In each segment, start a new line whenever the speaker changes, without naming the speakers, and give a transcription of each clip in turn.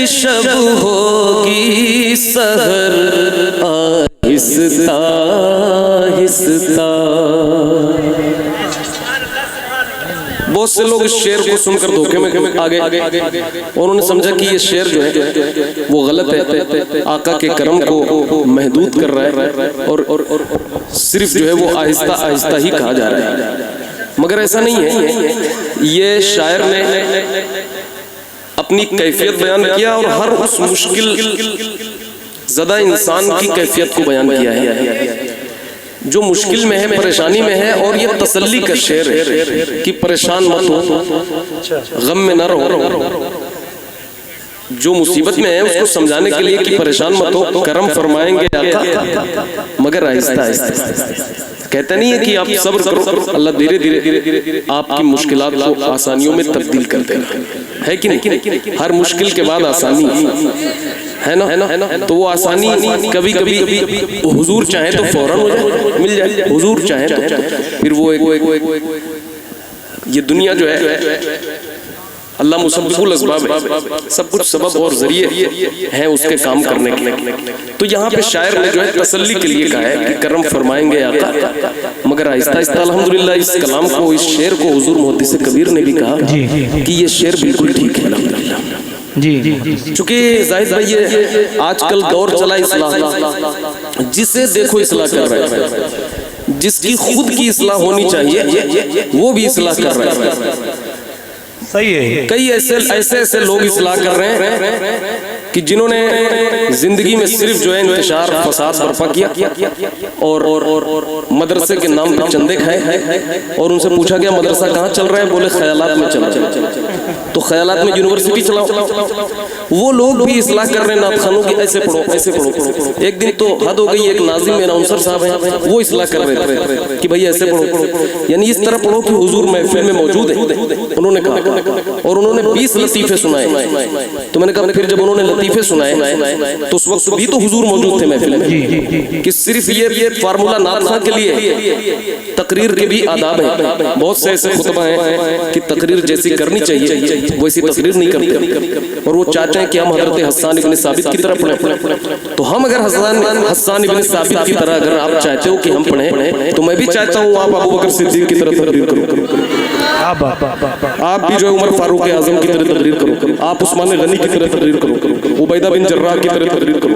شب ہوگی سحر آہستہ آہستہ۔ بہت سے لوگ اس شعر کو سن کر دھوکے میں آگے اور انہوں نے سمجھا کہ یہ شعر جو ہے وہ غلط ہے، آقا کے کرم کو محدود کر رہا ہے اور صرف جو ہے وہ آہستہ آہستہ ہی کہا جا رہا ہے، مگر ایسا نہیں ہے۔ یہ شاعر نے اپنی کیفیت بیان کیا اور ہر اس مشکل زدہ انسان کی کیفیت کو بیان کیا ہے جو مشکل میں ہے، پریشانی میں ہے، اور یہ تسلی کا شعر ہے کہ پریشان مت ہو، غم میں نہ رہو، جو مصیبت میں ہے اس کو سمجھانے کے لیے کہ پریشان مت ہو، کرم فرمائیں گے آقا مگر آہستہ آہستہ۔ کہتے نہیں ہے کہ آپ صبر کرو، اللہ دھیرے دھیرے آپ کی مشکلات کو آسانیوں میں تبدیل کرتے ہے کہ نہیں؟ ہر مشکل کے بعد آسانی ہے نا، تو وہ آسانی کبھی کبھی حضور چاہیں تو فوراً ہو جائے، مل جائے، حضور چاہیں تو پھر وہ یہ دنیا جو ہے اللہ مسبب الاسباب ہے، سب کچھ سبب اور ذریعے ہیں اس کے کام کرنے کے، تو یہاں پہ شاعر نے جو ہے تسلی کے لیے کہا ہے کہ کرم فرمائیں گے آقا مگر آہستہ آہستہ۔ الحمدللہ اس کلام کو، اس شعر کو حضور محدث کبیر نے بھی کہا کہ یہ شعر بالکل ٹھیک ہے الحمدللہ۔ چونکہ زاہد بھائی یہ آج کل دور چلا اصلاح، جسے دیکھو اصلاح کر رہے ہیں، جس کی خود کی اصلاح ہونی چاہیے وہ بھی اصلاح کر رہے ہیں۔ کئی ایسے لوگ اصلاح کر رہے ہیں کہ جنہوں نے زندگی میں صرف جو ہے انتشار فساد برپا کیا اور مدرسے کے نام پر چندے کھائے، اور ان سے پوچھا گیا مدرسہ کہاں چل رہا ہے؟ بولے خیالات میں چل رہا ہے، تو خیالات میں یونیورسٹی چلاؤ۔ وہ لوگ بھی اصلاح کر رہے ہیں نعت خانوں کی، ایسے پڑھو ایسے پڑھو۔ ایک دن تو حد ہو گئی، ایک ناظم اناؤنسر صاحب ہیں وہ اصلاح کر رہے تھے کہ بھائی ایسے پڑھو، یعنی اس طرح پڑھو کہ حضور محفل میں موجود ہیں، انہوں نے کہا، اور انہوں نے 20 لطیفے سنائے۔ تو میں نے کہا پھر جب انہوں نے لطیفے سنائے تو اس وقت بھی تو حضور موجود تھے محفل میں، کہ صرف یہ فارمولہ نعت خواں کے لیے تقریر کے بھی آداب ہیں۔ بہت سے ایسے خطبہ ہیں کہ تقریر جیسی کرنی چاہیے ویسی تقریر نہیں کرتے، اور وہ چاہتے ہیں کہ ہم حضرت حسان ابن ثابت کی طرح پڑھیں۔ تو ہم اگر حسان ابن ثابت کی طرح اگر آپ چاہتے ہو کہ ہم پڑھیں تو میں بھی چاہتا ہوں آپ ابو بکر صدیق کی طرح تقریر کرو، آپ بھی جو عمر فاروق اعظم کی طرح تقریر کرو، آپ عثمان غنی کی طرح تقریر کرو، عبیدہ بن جراح کی طرح تقریر کرو۔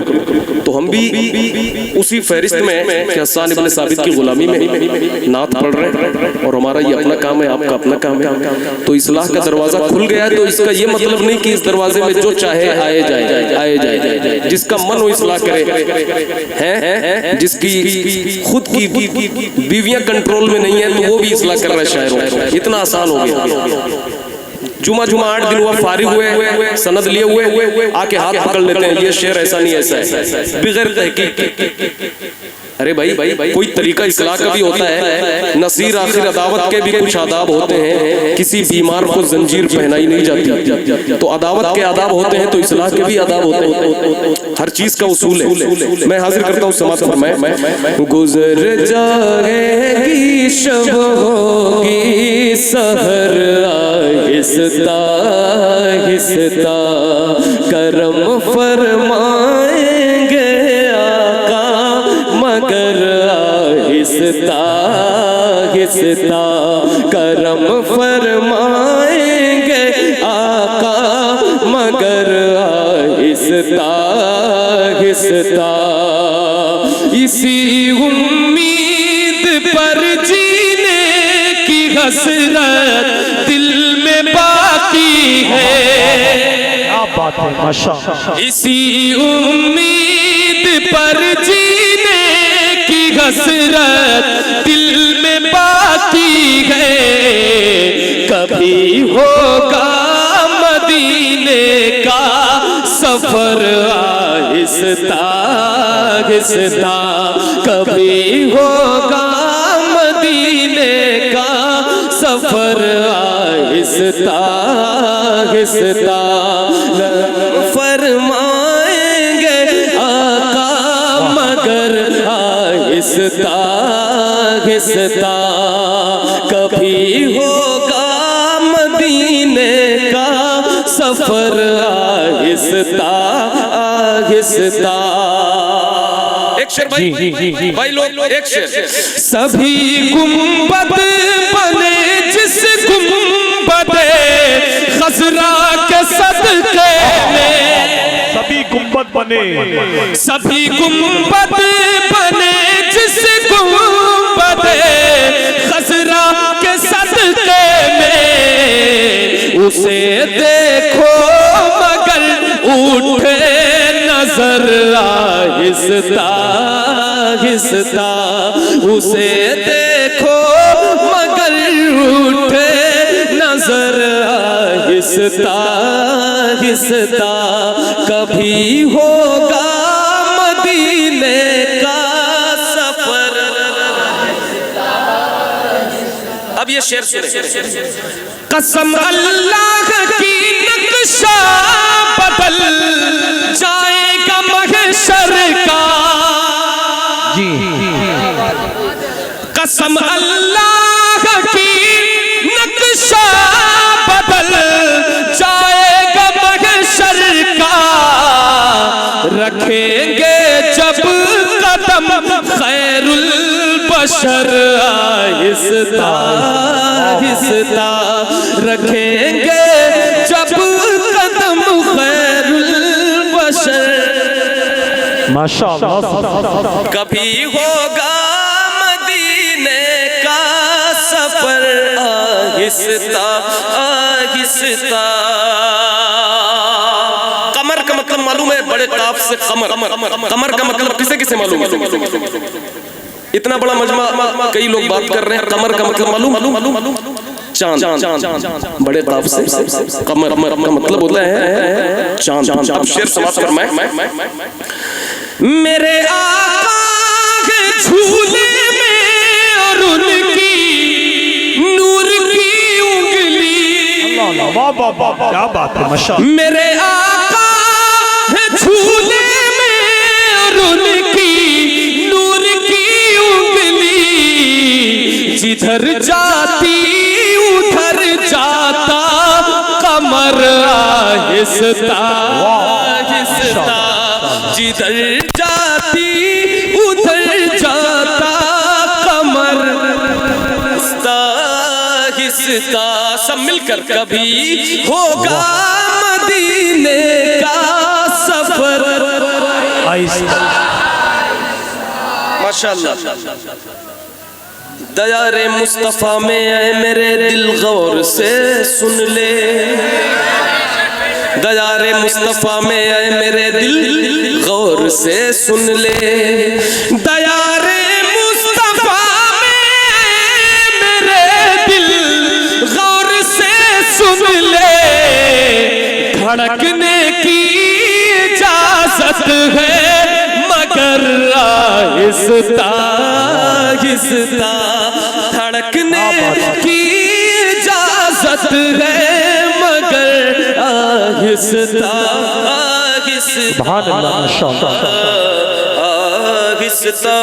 تو ہم بھی اسی فہرست میں کہ حسان ابن ثابت کی غلامی میں نعت پڑھ رہے ہیں، اور ہمارا یہ اپنا کام ہے، آپ کا اپنا کام ہے۔ تو اصلاح کا دروازہ کھل گیا ہے، تو اس کا یہ مطلب نہیں کہ اس دروازے میں جو چاہے آئے جائے، جس کا من ہو اصلاح کرے، جس کی خود کی بیویاں کنٹرول میں نہیں ہے تو وہ بھی اصلاح کر رہا ہے شاعروں۔ اتنا آسان ہو گیا، جمعہ 8 دن ہوا، فارغ ہوئے، سند لیے ہوئے، آ کے ہاتھ پکڑ لیتے ہیں یہ شعر ایسا نہیں ایسا ہے، بغیر تحقیق۔ ارے بھائی کوئی طریقہ اصلاح کا بھی ہوتا ہے، نصیر آخر عداوت کے بھی کچھ آداب ہوتے ہیں، کسی بیمار کو زنجیر پہنائی نہیں جاتی، تو عداوت کے آداب ہوتے ہیں تو اصلاح کے بھی آداب ہوتے ہیں، ہر چیز کا اصول ہے۔ میں حاضر کرتا ہوں سماعت فرمائیں۔ گزر جائے گی شب ہوگی سحر آہستہ آہستہ، کرم فرمائیں گے مگر آہستہ آہستہ، کرم فرمائیں گے آقا مگر آہستہ آہستہ۔ اسی امید پر جینے کی حسرت دل میں باقی ہے، اسی امید پر جینے کی حسرت دل میں باقی ہے، کبھی ہوگا مدینے کا سفر آہستہ آہستہ، کبھی ہوگا مدینے کا سفر آہستہ آہستہ، فرمائیں گے آقا مگر آہستہ آہستہ، کبھی ہوگا مدینے کا سفر آہستہ آہستہ آہستہ. ایک شعر بھائی لوگ ایک شعر. سبھی گنبد بنے جس گنبد خضرا کے صدقے میں.
سبھی گنبد بنے،
سبھی گنبد بنے جس گنبد خضرا کے صدقے میں. اسے دیکھو مگر اٹھے نظر آہستہ آہستہ. اسے دیکھو مگر اٹھے نظر آہستہ آہستہ. کبھی ہوگا مدینے کا سفر. اب یہ شعر سنیں. قسم اللہ کی نقشہ بدل جائے گا محشر کا. قسم اللہ کی نقشہ بدل جائے گا محشر کا. رکھیں گے جب قدم خیر البشر آہستہ آہستہ. رکھیں گے جب قدم خیر البشر.
ماشاءاللہ.
کبھی ہوگا مدینے کا سفر آہستہ آہستہ. قمر کا مطلب معلوم ہے؟ بڑے قاف سے قمر. قمر کا مطلب کسے کسے معلوم ہے؟ اتنا بڑا مجمع کئی لوگ بات کر رہے ہیں. قمر کا مطلب معلوم؟ چاند. بڑے قاف سے قمر کا مطلب ہوتا ہے چاند. اب شعر سماعت فرمائیں. میرے آقا کے جھولے میں اور ان کی نور کی انگلی.
واہ واہ واہ، کیا بات ہے، ماشاءاللہ.
میرے آقا ہے جھولے میں اور ان کی نور کی انگلی. جدھر جاتی ادھر جاتا قمر آہستہ آہستہ. جدھر جاتی ادھر جاتا قمر آہستہ آہستہ. سب مل کر. کبھی ہوگا مدینے کا سفر. ماشاءاللہ. دیار مصطفیٰ میں اے میرے دل غور سے سن لے. دیار مصطفیٰ میں اے میرے دل غور سے سن لے. دیار مصطفیٰ میں میرے دل غور سے سن لے. دھڑکنے کی اجازت ہے مگر آہستہ آہستہ. دھڑکنے کی اجازت ہے مگر آہستہ آہستہ
سبحان اللہ، ماشاءاللہ.
آہستہ.